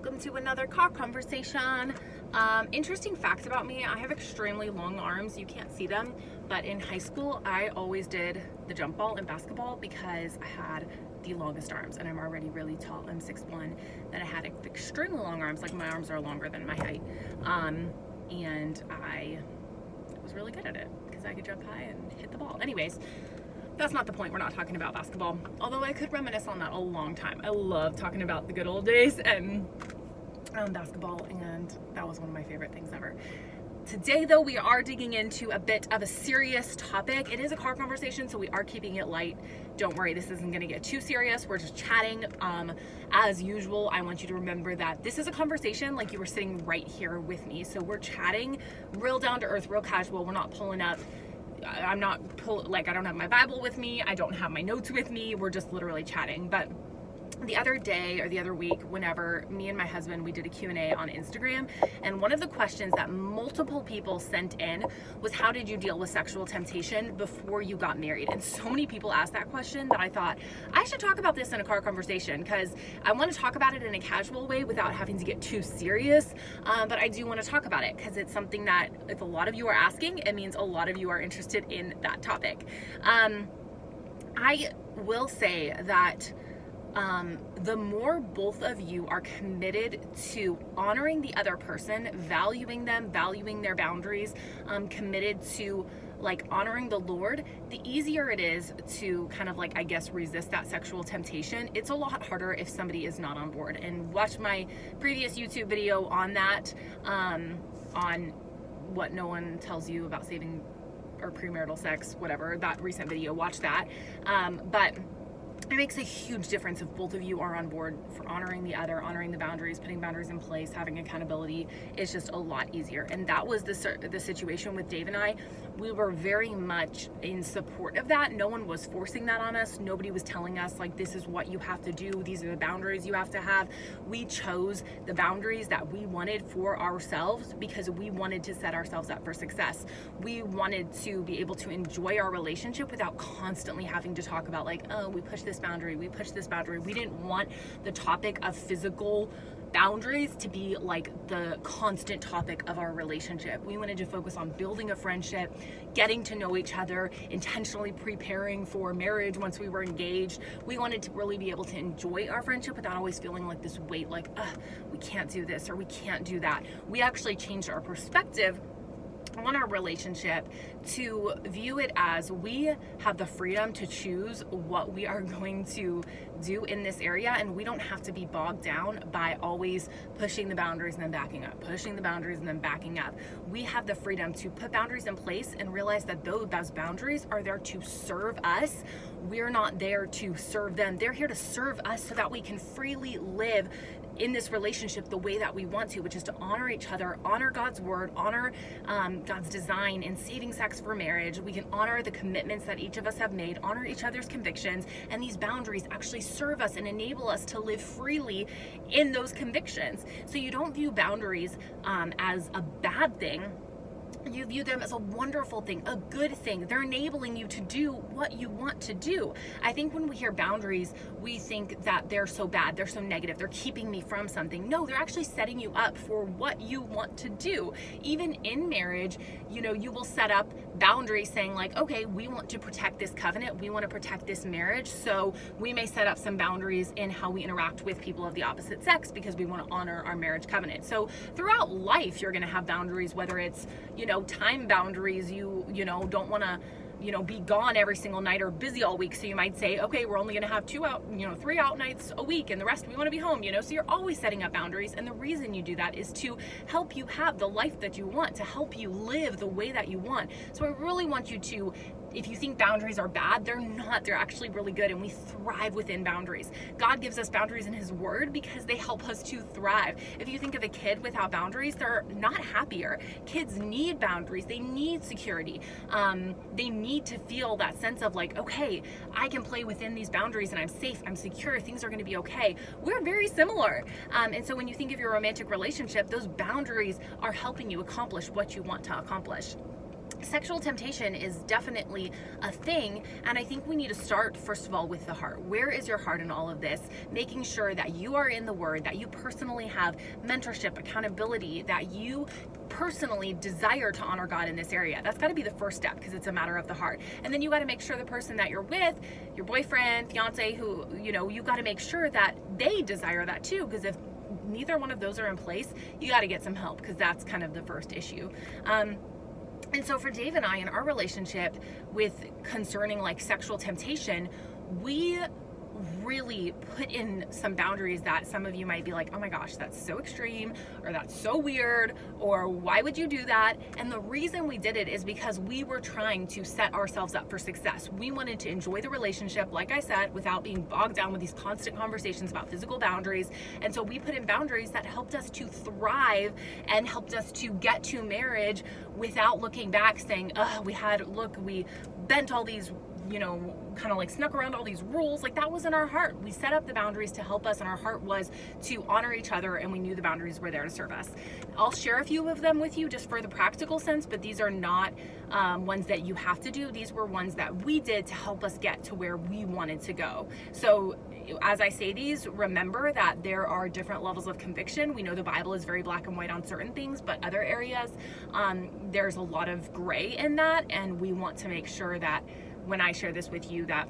welcome to another car conversation. Interesting facts about me: I have extremely long arms. You can't see them, but in high school I always did the jump ball and basketball because I had the longest arms, and I'm already really tall. I'm 6'1", then I had extremely long arms, like my arms are longer than my height, and I was really good at it because I could jump high and hit the ball. Anyways, that's not the point. We're not talking about basketball, although I could reminisce on that a long time. I love talking about the good old days and basketball, and that was one of my favorite things ever. Today, though, we are digging into a bit of a serious topic. It is a car conversation, so we are keeping it light. Don't worry, this isn't going to get too serious. We're just chatting. As usual, I want you to remember that this is a conversation like you were sitting right here with me. So we're chatting real down to earth, real casual. We're not pulling up. I don't have my Bible with me. I don't have my notes with me. We're just literally chatting. But the other day or the other week, whenever me and my husband, we did a Q&A on Instagram, and one of the questions that multiple people sent in was, how did you deal with sexual temptation before you got married? And so many people asked that question that I thought I should talk about this in a car conversation, because I want to talk about it in a casual way without having to get too serious. But I do want to talk about it because it's something that if a lot of you are asking, it means a lot of you are interested in that topic. I will say that the more both of you are committed to honoring the other person, valuing them, valuing their boundaries, committed to honoring the Lord, the easier it is to kind of resist that sexual temptation. It's a lot harder if somebody is not on board. And watch my previous YouTube video on that, on what no one tells you about saving or premarital sex, whatever, that recent video, watch that. But it makes a huge difference if both of you are on board for honoring the other, honoring the boundaries, putting boundaries in place, having accountability. It's just a lot easier. And that was the situation with Dave and I. We were very much in support of that. No one was forcing that on us. Nobody was telling us, this is what you have to do. These are the boundaries you have to have. We chose the boundaries that we wanted for ourselves because we wanted to set ourselves up for success. We wanted to be able to enjoy our relationship without constantly having to talk about we push this boundary, we push this boundary. We didn't want the topic of physical boundaries to be the constant topic of our relationship. We wanted to focus on building a friendship, getting to know each other, intentionally preparing for marriage once we were engaged. We wanted to really be able to enjoy our friendship without always feeling this weight, we can't do this or we can't do that. We actually changed our perspective on our relationship to view it as we have the freedom to choose what we are going to do in this area, and we don't have to be bogged down by always pushing the boundaries and then backing up, pushing the boundaries and then backing up. We have the freedom to put boundaries in place and realize that those boundaries are there to serve us. We're not there to serve them. They're here to serve us so that we can freely live in this relationship the way that we want to, which is to honor each other, honor God's word, honor God's design in saving sex for marriage. We can honor the commitments that each of us have made, honor each other's convictions, and these boundaries actually serve us and enable us to live freely in those convictions. So you don't view boundaries as a bad thing. You view them as a wonderful thing, a good thing. They're enabling you to do what you want to do. I think when we hear boundaries, we think that they're so bad, they're so negative, they're keeping me from something. No, they're actually setting you up for what you want to do. Even in marriage, you will set up boundaries saying okay, we want to protect this covenant, we want to protect this marriage, so we may set up some boundaries in how we interact with people of the opposite sex because we want to honor our marriage covenant. So throughout life, you're going to have boundaries, whether it's time boundaries. You don't want to be gone every single night or busy all week, so you might say, okay, we're only going to have 3 out nights a week, and the rest we want to be home. So you're always setting up boundaries, and the reason you do that is to help you have the life that you want, to help you live the way that you want. So I really want you to, if you think boundaries are bad, they're not. They're actually really good, and we thrive within boundaries. God gives us boundaries in His Word because they help us to thrive. If you think of a kid without boundaries, they're not happier. Kids need boundaries. They need security. They need to feel that sense of okay, I can play within these boundaries and I'm safe, I'm secure, things are going to be okay. We're very similar. And so when you think of your romantic relationship, those boundaries are helping you accomplish what you want to accomplish. sexual temptation is definitely a thing, and I think we need to start first of all with the heart. Where is your heart in all of this? Making sure that you are in the Word, that you personally have mentorship, accountability, that you personally desire to honor God in this area. That's got to be the first step, because it's a matter of the heart. And then you got to make sure the person that you're with, your boyfriend, fiance, who, you got to make sure that they desire that too, because if neither one of those are in place, you got to get some help, because that's kind of the first issue. And so for Dave and I, in our relationship with concerning like sexual temptation, we really put in some boundaries that some of you might be like, oh my gosh, that's so extreme, or that's so weird, or why would you do that? And the reason we did it is because we were trying to set ourselves up for success. We wanted to enjoy the relationship, like I said, without being bogged down with these constant conversations about physical boundaries. And so we put in boundaries that helped us to thrive and helped us to get to marriage without looking back saying, we bent all these, kind of like snuck around all these rules. Like, that wasn't our heart. We set up the boundaries to help us, and our heart was to honor each other, and we knew the boundaries were there to serve us. I'll share a few of them with you just for the practical sense, but these are not ones that you have to do. These were ones that we did to help us get to where we wanted to go. So as I say these, remember that there are different levels of conviction. We know the Bible is very black and white on certain things, but other areas, there's a lot of gray in that, and we want to make sure that when I share this with you, that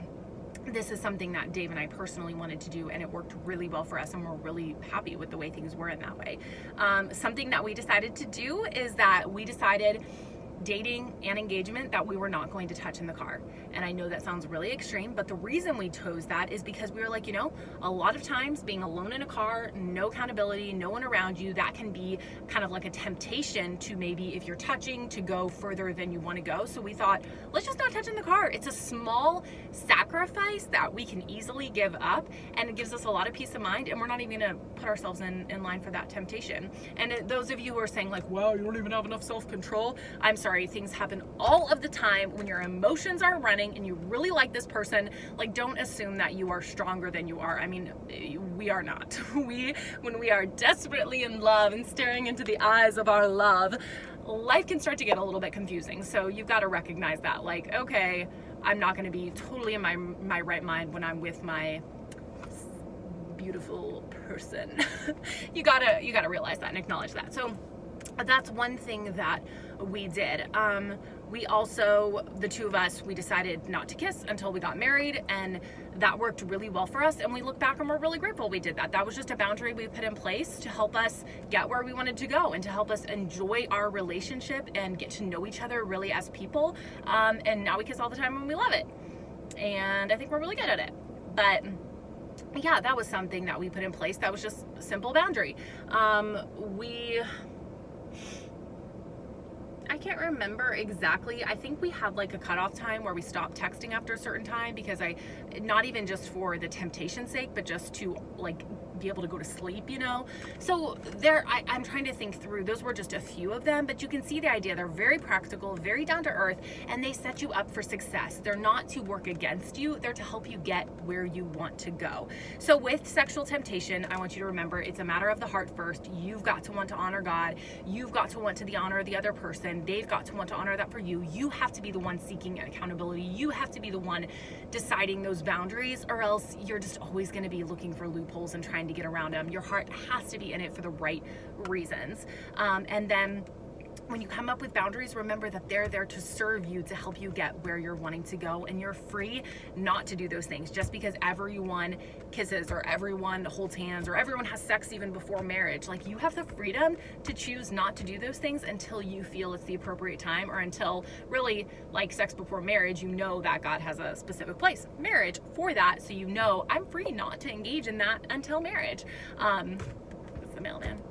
this is something that Dave and I personally wanted to do, and it worked really well for us, and we're really happy with the way things were in that way. Something that we decided to do is that we decided dating and engagement that we were not going to touch in the car. And I know that sounds really extreme, but the reason we chose that is because we were like, a lot of times being alone in a car, no accountability, no one around you, that can be kind of like a temptation to maybe, if you're touching, to go further than you want to go. So we thought, let's just not touch in the car. It's a small sacrifice that we can easily give up, and it gives us a lot of peace of mind, and we're not even going to put ourselves in line for that temptation. And those of you who are saying like, wow, you don't even have enough self-control, I'm sorry, things happen all of the time when your emotions are running and you really like this person. Like, don't assume that you are stronger than you are. I mean, we are not. When we are desperately in love and staring into the eyes of our love, life can start to get a little bit confusing. So you've got to recognize that, like, okay, I'm not going to be totally in my right mind when I'm with my beautiful person. you gotta realize that and acknowledge that. So that's one thing that we did. We also, the two of us, we decided not to kiss until we got married, and that worked really well for us. And we look back and we're really grateful we did that. That was just a boundary we put in place to help us get where we wanted to go and to help us enjoy our relationship and get to know each other really as people. And now we kiss all the time and we love it. And I think we're really good at it. But yeah, that was something that we put in place. That was just a simple boundary. I can't remember exactly. I think we had like a cutoff time where we stopped texting after a certain time, because not even just for the temptation's sake, but just to like be able to go to sleep, So I'm trying to think through. Those were just a few of them, but you can see the idea. They're very practical, very down to earth, and they set you up for success. They're not to work against you. They're to help you get where you want to go. So with sexual temptation, I want you to remember it's a matter of the heart first. You've got to want to honor God. You've got to want to honor the other person. They've got to want to honor that for you. You have to be the one seeking accountability. You have to be the one deciding those boundaries, or else you're just always going to be looking for loopholes and trying to get around them. Your heart has to be in it for the right reasons. And then when you come up with boundaries, remember that they're there to serve you, to help you get where you're wanting to go, and you're free not to do those things just because everyone kisses or everyone holds hands or everyone has sex even before marriage. Like, you have the freedom to choose not to do those things until you feel it's the appropriate time, or until, really, like sex before marriage, that God has a specific place, marriage, for that. So I'm free not to engage in that until marriage. That's the mailman.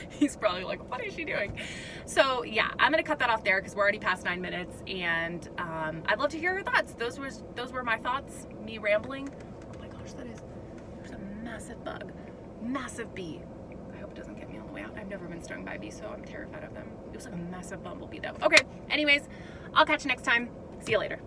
He's probably like, what is she doing? So yeah, I'm gonna cut that off there because we're already past 9 minutes, and I'd love to hear your thoughts. Those were my thoughts, me rambling. Oh my gosh, there's a massive bug, massive bee. I hope it doesn't get me on the way out. I've never been stung by bees, so I'm terrified of them. It was like a massive bumblebee though. Okay, anyways, I'll catch you next time. See you later.